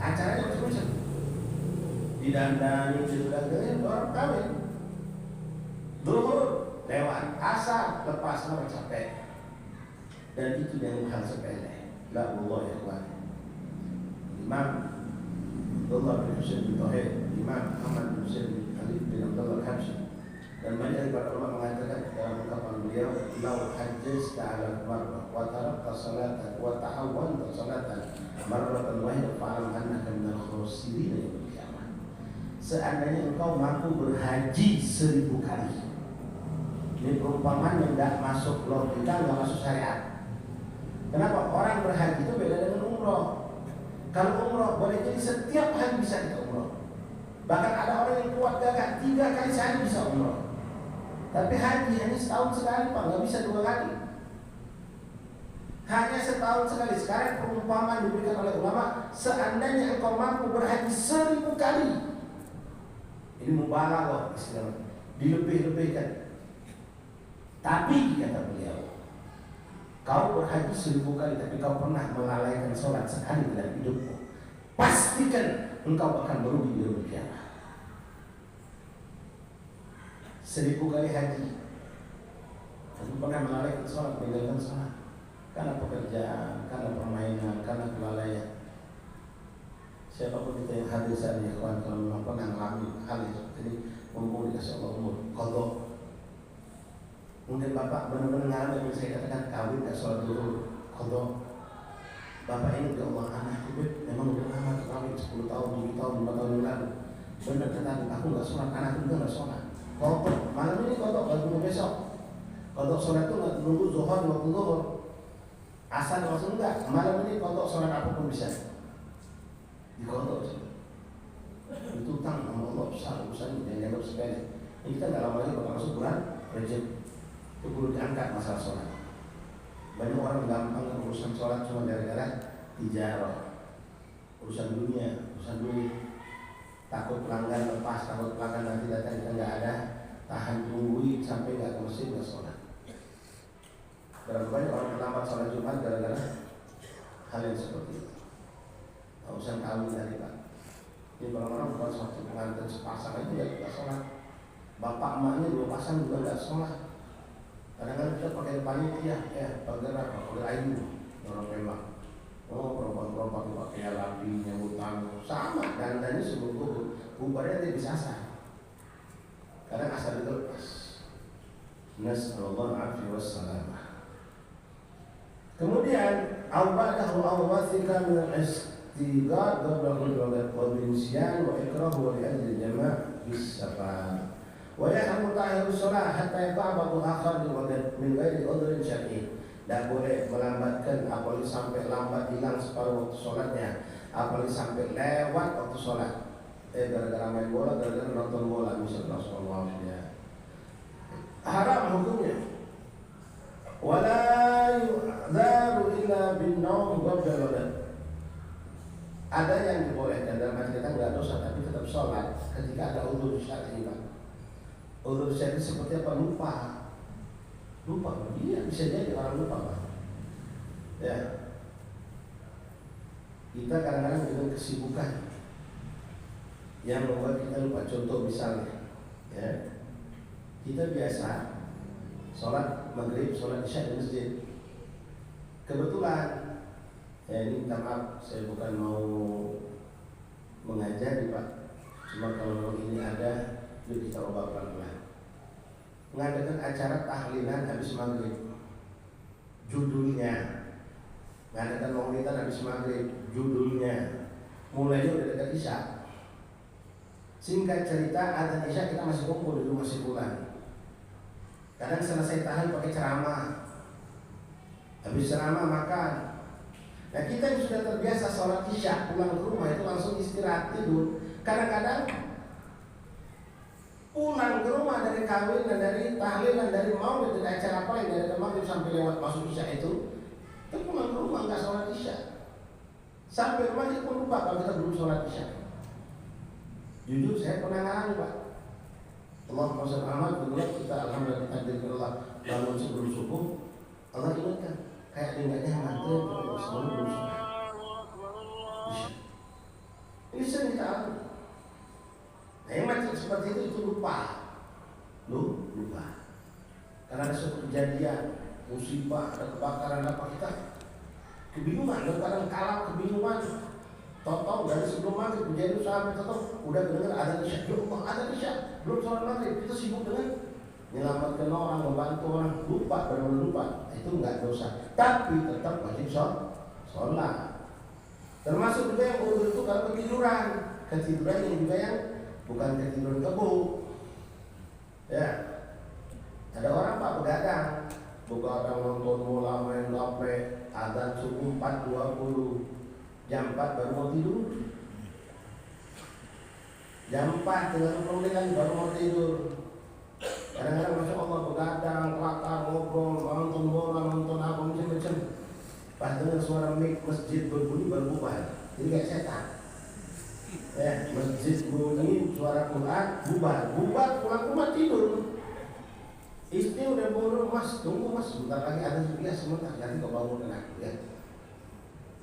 Acaranya macam-macam, didandani, orang kawin, zuhur lewat asar lepas orang capek, dan itu yang hal sepele. La Allah ya kawan. Imam Abdullah bin Husain bin Tahir, Imam Ahmad bin Husain bin Ali bin Abdullah al-Habsyi, dan banyak para ulama mengatakan dalam ungkapan beliau, "Lau hajjasta 'ala marrah wa tarakta salatan wa tahawwalta salatan marratan wahidah fa'lam annaka minal khasirin yaumil qiyamah." Seandainya engkau mampu berhaji 1000 kali, ini perumpamaan yang tidak masuk logika, tidak masuk syariat. Kenapa? Orang berhaji itu beda dengan umroh. Kalau umroh boleh jadi setiap hari bisa kita umroh. Bahkan ada orang yang kuat gagah 3 kali sehari bisa umroh. Tapi haji hanya setahun sekali Pak, nggak bisa 2 kali. Hanya setahun sekali. Sekarang perumpamaan diberikan oleh ulama, seandainya engkau mampu berhaji 1000 kali. Ini mubalaghah istilahnya, dilebih-lebihkan. Tapi kata beliau, kau berhaji 1000 kali tapi kau pernah melalaikan sholat sekali dalam hidupmu, pastikan engkau akan merugi di yaumil qiyamah. 1000 kali haji tapi pernah melalaikan sholat, meninggalkan sholat karena pekerjaan, karena permainan, karena kelalaian. Siapapun kita yang hadir saat ini, kawan, kalau memang pernah mengalami hal yang seperti ini, mumpung dikasih Allah umur, qadha. Mungkin bapak benar-benar ngalami yang saya katakan, kawin gak sholat dulu, qadha. Bapak ini ya Allah, anak itu memang udah lama kawin, 10 tahun, 7 tahun, 5 tahun yang lalu. Benar kata aku gak sholat, anak juga gak sholat. Qadha, malam ini qadha, gak tunggu besok. Qadha sholat itu gak tunggu zuhur, waktu zuhur, asar langsung enggak. Malam ini qadha sholat apapun bisa. Di qadha itu utang sama Allah besar urusannya, jangan dianggap sepele. Ini kita gak lama lagi bakal masuk bulan Rajab. Itu perlu diangkat masalah sholat. Banyak orang gampang urusan sholat cuma gara-gara tijarah, urusan dunia, urusan duit. Takut pelanggan lepas, takut pelanggan nanti datang kita nggak ada, tahan tungguin sampai nggak ke masjid nggak sholat. Berapa banyak orang terlambat sholat Jumat gara-gara hal yang seperti itu. Urusan kawin tadi Pak. Ini orang-orang bukan suatu pengantin sepasang aja nggak sholat. Bapak emaknya 2 pasang juga nggak sholat. Kadang-kadang kita pakai panitia, pakai apa? Pakai ayu, orang memang. Oh, perempuan-perempuan pakai rapi, nyambutan, sama. Dan ini sebelum bubarnya tidak bisa asal. Kadang asal itu lepas. Nasallallahu alaihi wasallam. Kemudian awbadahu awwathika min al-istighad qabla al-insyan wa ikrahu li ajli jama' bis safar. Wa yahmu ta'hiru shalah hatta yata'abatu akhar min ghairi udhrin syar'i. Tidak boleh melambatkan, apalagi sampai lambat hilang separuh waktu sholatnya, apalagi sampai lewat waktu sholat. Gara-gara main bola, gara-gara nonton bola, misalnya Rasulullah ya. Haram hukumnya. Wala yu'dharu illa bin naum qabla al-walad. Ada yang dibolehkan dalam arti kita nggak dosa tapi tetap sholat ketika ada udzur syar'i. Udzur syar'i seperti apa? Lupa, iya bisa jadi orang lupa Pak. Ya, kita kadang-kadang dengan kesibukan yang membuat kita lupa. Contoh misalnya, ya, kita biasa sholat maghrib, sholat isya di masjid. Kebetulan, ya ini minta maaf, saya bukan mau mengajari Pak. Cuma kalau ini ada, yuk kita ubah pelan-pelan. Mengadakan acara tahlilan habis maghrib, judulnya mengadakan maulidan habis maghrib, judulnya mulainya udah dekat isya. Singkat cerita, adzan isya kita masih kumpul di rumah si fulan. Kadang selesai tahlil pakai ceramah, habis ceramah makan. Nah kita yang sudah terbiasa sholat isya pulang ke rumah itu langsung istirahat tidur. Kadang-kadang pulang ke rumah dari kawin dan dari tahlil dan dari maulid dari acara apa yang dari maghrib sampai lewat masuk isya itu pulang ke rumah nggak sholat isya. Sampai rumah kita pun lupa kalau kita belum sholat isya. Jujur saya pernah ngalami Pak. Allahumma sholli ala Muhammad. Kita alhamdulillah takdirullah bangun sebelum subuh. Allah ingatkan kayak ingatnya mantel sebelum subuh. Ini sering kita alami. Nah, yang macam seperti itu lupa. karena ada suatu kejadian, musibah, ada kebakaran apa, kita kebingungan, kadang kalah kebingungan. Tahu dari sebelum maghrib kejadian sampai tahu udah dengar ada isya, ada isya, belum sholat maghrib, kita sibuk dengan menyelamatkan orang, membantu orang, lupa. Itu enggak dosa, tapi tetap wajib sholat. Termasuk juga yang uzur itu kalau ketiduran yang juga yang bukan ketiduran kebo. Ya, ada orang Pak begadang, begadang nonton bola, main HP, adzan subuh 4.20. Jam 4 baru mau tidur. Jam 4 dengan pemilihan baru mau tidur. Kadang-kadang Masya Allah begadang, kelakar, ngobrol, nonton bola, nonton apa macam-macam. Pas dengar suara mic masjid berbunyi baru bubar. Jadi kayak setan. Masjid bunyi, suara Quran, bubar pulang rumah tidur. Istri udah bangun, Mas, tunggu Mas, sebentar lagi ada ya sebentar, nanti kau bangun aku ya.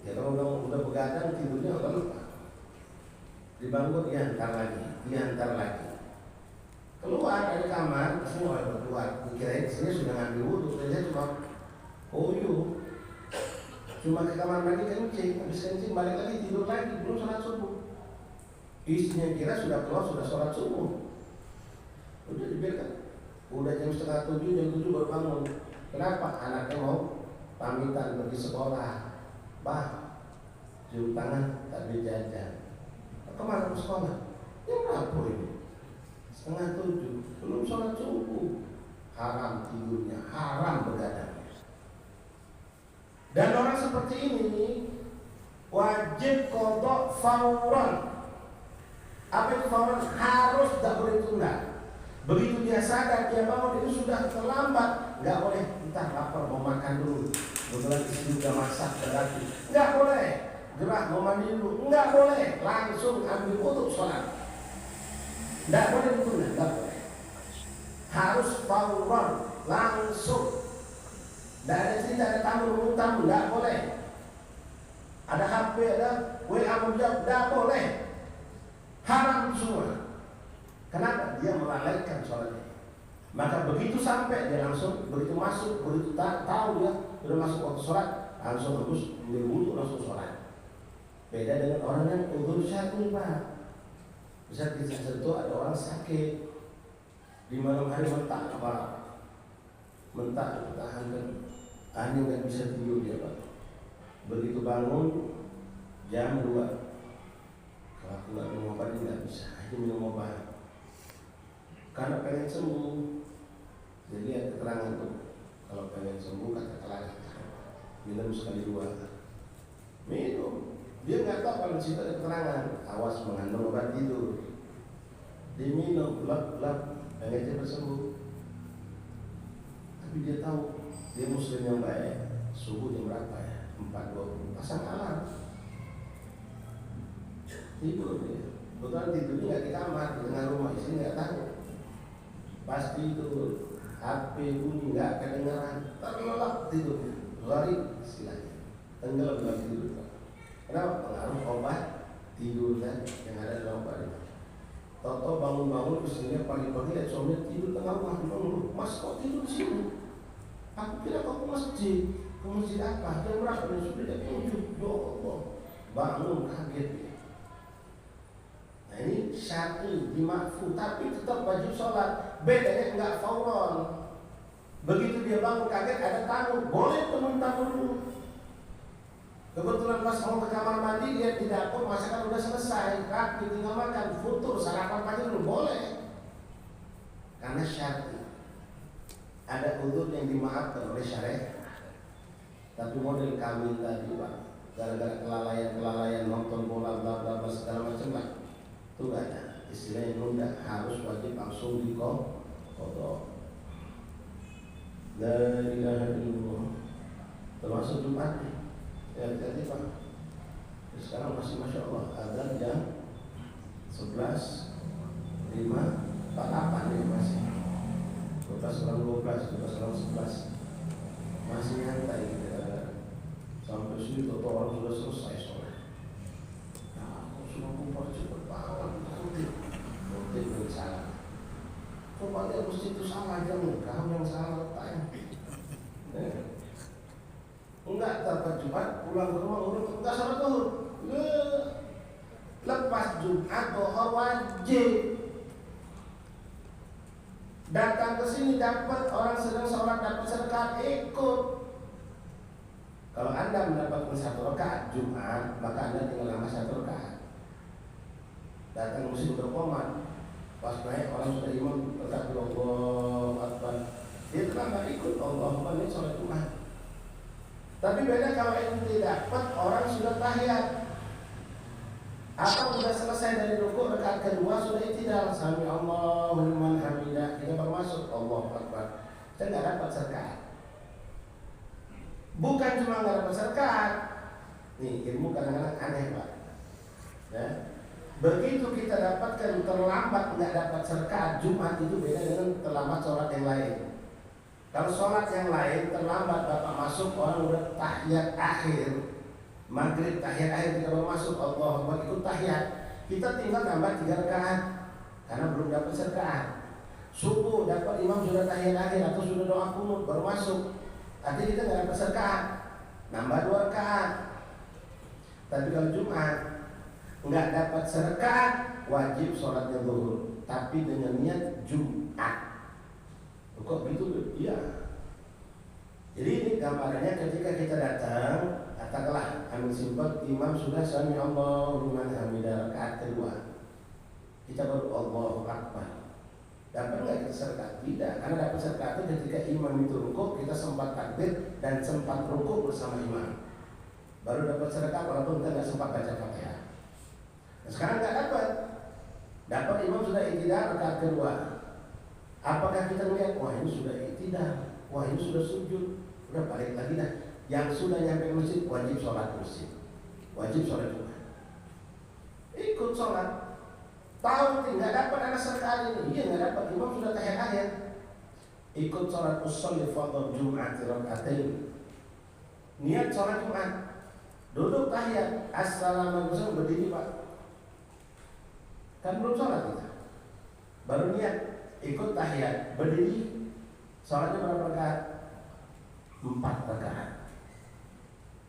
Ya kalau udah begadang tidurnya udah lupa. Dibangun diantar lagi. Keluar dari kamar, semua keluar. Kirain istrinya sudah ngambil wudhu, ternyata cuma ke kamar mandi kencing, habis kencing balik lagi tidur lagi, belum sholat subuh. Istrinya kira sudah keluar, sudah sholat subuh. Udah dibiarkan. Udah jam 6:30, jam 7 baru bangun. Kenapa? Anaknya mau pamitan pergi sekolah. Pak, cium tangan tak jajan. Kemana ke sekolah? Ya berapa ini? 6:30, belum sholat subuh. Haram tidurnya, haram begadang. Dan orang seperti ini wajib qadha fauran. Apa itu fauran? Harus, tak boleh tunda. Begitu dia sadar, dia bangun itu sudah terlambat, nggak boleh. Entah lapar mau makan dulu, kebetulan istri sudah masak berarti nggak boleh. Gerah mau mandi dulu, nggak boleh. Langsung ambil wudu sholat. Nggak boleh ditunda, nggak boleh. Harus fauran, langsung. Nggak ada cerita, ada tamu, nggak boleh. Ada HP, ada WA menjawab, nggak boleh. Haram semua. Kenapa? Dia melalaikan sholatnya. Maka begitu sampai dia langsung, begitu masuk, begitu tahu dia sudah masuk waktu sholat, langsung harus berwudu, langsung sholat. Beda dengan orang yang uzur syar'i, Pak. Bisa kita sentuh ada orang sakit di malam hari mentah bertahankan, angin nggak bisa tidur dia, Pak. Begitu bangun jam 2, kalau aku nggak minum obat nggak bisa, aja minum obat. Karena pengen sembuh. Jadi ada keterangan tuh, kalau pengen sembuh katakanlah minum sekali 2. Minum. Dia nggak tahu kalau situ ada keterangan, awas mengandung obat tidur. Diminum, lap, pengen cepat sembuh. Tapi dia tahu dia muslim yang baik. Subuh jam berapa ya? 4.20. Pasang alarm. Tidur dia. Betul tidurnya nggak di kamar, di tengah rumah, istri nggak tahu. Pasti tidur, HP bunyi nggak kedengaran, terlelap tidurnya, lari istilahnya, tenggelam dalam tidur. Kenapa? Pengaruh obat tidur kan yang ada dalam obat itu. Toto bangun-bangun istrinya pagi-pagi lihat suaminya tidur tengah rumah, bangun, Mas kok tidur di sini? Aku kira kau ke masjid. Ke masjid apa? Jam berapa? Dan sudah jam 7. Ya Allah, bangun kaget. Nah ini syar'i dimakfu, tapi tetap wajib sholat. Bedanya enggak fauron. Begitu dia bangun kaget ada tamu, boleh temuin tamu dulu. Kebetulan pas mau ke kamar mandi dia di dapur, masakan udah selesai, rapi, tinggal makan, futur, sarapan pagi dulu boleh. Karena syar'i. Ada uzur yang dimaafkan oleh syariat. Tapi model kami tadi, Pak, gara-gara kelalaian nonton bola bla bla bla segala macam lah. Itu gak ada istilahnya nunda, harus wajib langsung diqadha. La ilaha illallah. Termasuk Jumat ya tadi, Pak. Sekarang masih Masya Allah adzan jam 11.48 ya masih 12:11 masih nyantai kita. Sampai sini total orang sudah selesai sholat. Nah, aku sudah kumpul cepat banget, nanti bersalah. Coba dia mesti itu salah, dia kamu yang salah letaknya. Enggak dapat Jumat, pulang ke rumah enggak salat zuhur. Lepas Jumat doa wajib. Datang ke sini dapat orang sedang sholat dapat sedekah ikut. Kalau Anda mendapatkan 1 rakaat Jumat, maka Anda tinggal nambah 1 rakaat. Datang musim berkomat, pas naik orang sudah imam berkata Allahu Akbar, dia terlambat ikut Allahu Akbar ini sholat Jumat. Tapi beda kalau itu tidak dapat orang sudah tahiyat. Atau sudah selesai dari rukuk rakaat kedua sudah i'tidal sami Allahu liman hamidah, kita baru masuk Allahu Akbar. Kita enggak dapat serkat. Bukan cuma enggak dapat serkat. Nih, ilmu kadang-kadang aneh, Pak. Ya. Begitu kita dapatkan terlambat enggak dapat serkat Jumat itu beda dengan terlambat sholat yang lain. Kalau sholat yang lain terlambat Bapak masuk orang udah tahiyat akhir. Maghrib tahiyat akhir kita baru masuk Allahu Akbar ikut tahiyat. Kita tinggal tambah 3 rakaat karena belum dapat serkaat. Subuh dapat imam sudah tahiyat akhir atau sudah doa qunut baru masuk. Artinya kita enggak dapat serkaat. Nambah 2 rakaat. Tapi kalau Jumat enggak dapat serkaat wajib sholatnya zuhur tapi dengan niat Jumat. Kok gitu? Iya. Jadi ini gambarannya ketika kita datang, katakanlah ambil simpel imam sudah sami Allahu liman hamidah rakaat kedua. Kita baru Allahu Akbar. Dapat enggak kita serkat? Tidak, karena dapat serkat itu ketika imam itu rukuk, kita sempat takbir dan sempat rukuk bersama imam. Baru dapat serkat walaupun kita enggak sempat baca Fatihah. Nah, sekarang enggak dapat. Dapat imam sudah i'tidal rakaat kedua. Apakah kita melihat wah ini sudah i'tidal, wah ini sudah sujud, udah balik lagi dah. Yang sudah nyampe masjid wajib sholat masjid, wajib sholat Jumat. Ikut sholat. Tahu tidak dapat anak serkaan ini, iya nggak dapat. Imam sudah tahiyat akhir. Ikut sholat usolli fardhu Jumat rakaatain. Niat sholat Jumat. Duduk tahiyat. Assalamualaikum berdiri Pak. Kan belum sholat kita. Baru niat ikut tahiyat berdiri. Sholatnya berapa rakaat? 4 rakaat.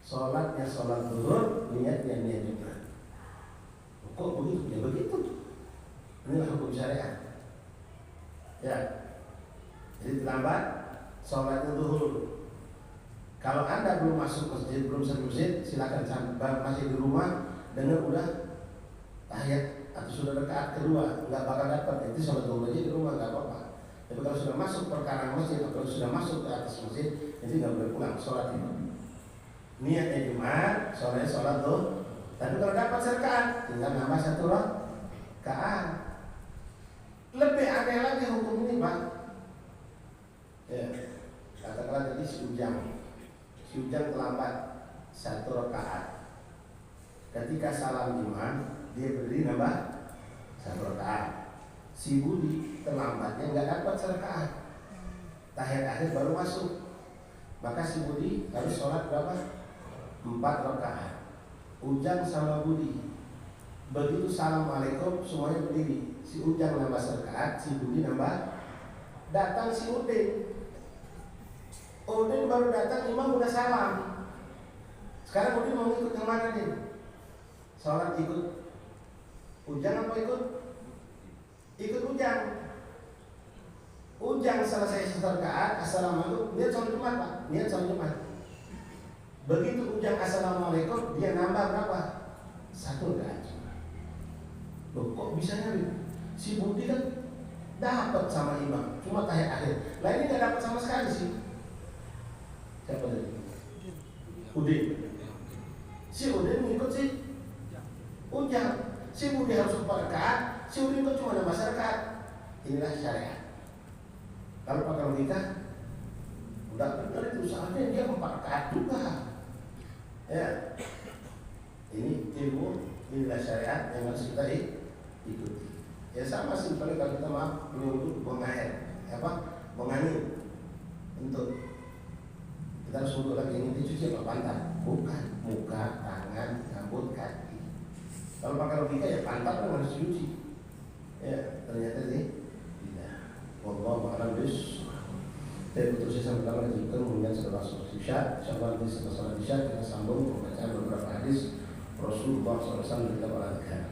Sholatnya sholat zuhur, niatnya niat Jumat. Kok begitu? Ya begitu. Inilah hukum syariat. Ya. Jadi terlambat sholatnya zuhur. Kalau Anda belum masuk masjid, belum sampai masjid, silakan masih di rumah dengar udah tahiyat atau sudah rakaat kedua, nggak bakal dapat. Itu sholat zuhur aja di rumah nggak apa-apa. Tapi kalau sudah masuk perkara masjid atau sudah masuk ke atas masjid, itu nggak boleh pulang sholat itu. Niatnya Jumat, sholatnya sholat tuh. Tapi kalau dapat serkaan, tinggal nambah 1 rakaat. Lebih aneh lagi hukum ini, Pak. Ya, katakanlah tadi si Ujang terlambat 1 rakaat. Ketika salam imam, dia berdiri nambah 1 rakaat. Si Budi terlambatnya nggak dapat serakaat. Tahiyat akhir baru masuk. Maka si Budi harus sholat berapa? 4 rakaat. Ujang sama Budi begitu assalamualaikum semuanya berdiri. Si Ujang nambah serakaat, si Budi nambah. Datang si Udin baru datang, imam udah salam. Sekarang Udin mau ikut yang mana nih? Sholat ikut Ujang apa ikut? Ikut Ujang. Ujang selesai 1 rakaat, assalamualaikum, niat sholat Jumat Pak, niat sholat Jumat. Begitu Ujang assalamualaikum, dia nambah berapa? 1 rakaat. Loh kok bisa nyari? Si Budi kan dapat sama imam, cuma tahiyat akhir. Lah ini nggak dapat sama sekali sih. Siapa tadi? Udin. Si Udin ngikut si Ujang. Si Budi harus 4 rakaat, si Udin kok cuma nambah 1 rakaat. Inilah syariat. Kalau pakai logika, udah benar itu saatnya dia 4 rakaat juga. Ya, ini ilmu, inilah syariat yang harus kita ikuti. Ya sama simpelnya kalau kita menyebut buang air, buang angin. Untuk kita harus wudhu lagi ini dicuci apa pantat? Bukan, muka, tangan, rambut, kaki. Kalau pakai logika ya pantat kan harus dicuci. Ya ternyata sih tidak. seterusnya sampai kita lanjutkan kemudian setelah sholat isya. Insyaallah nanti setelah sholat isya kita sambung pembacaan beberapa hadis Rasulullah SAW kita perhatikan.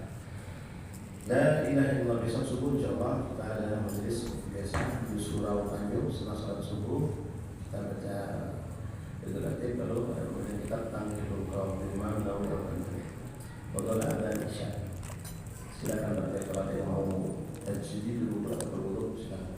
La ilaha illallah, besok subuh insyaallah kita ada majelis biasa di surau Tanjung setelah sholat subuh kita baca Idul-Adha lalu kemudian kita tentang Idul Imam Nawawi Al-Qurtubi. Bagaimana ada isya? Silakan kalau ada yang mau tajwid dulu atau berwudu silakan.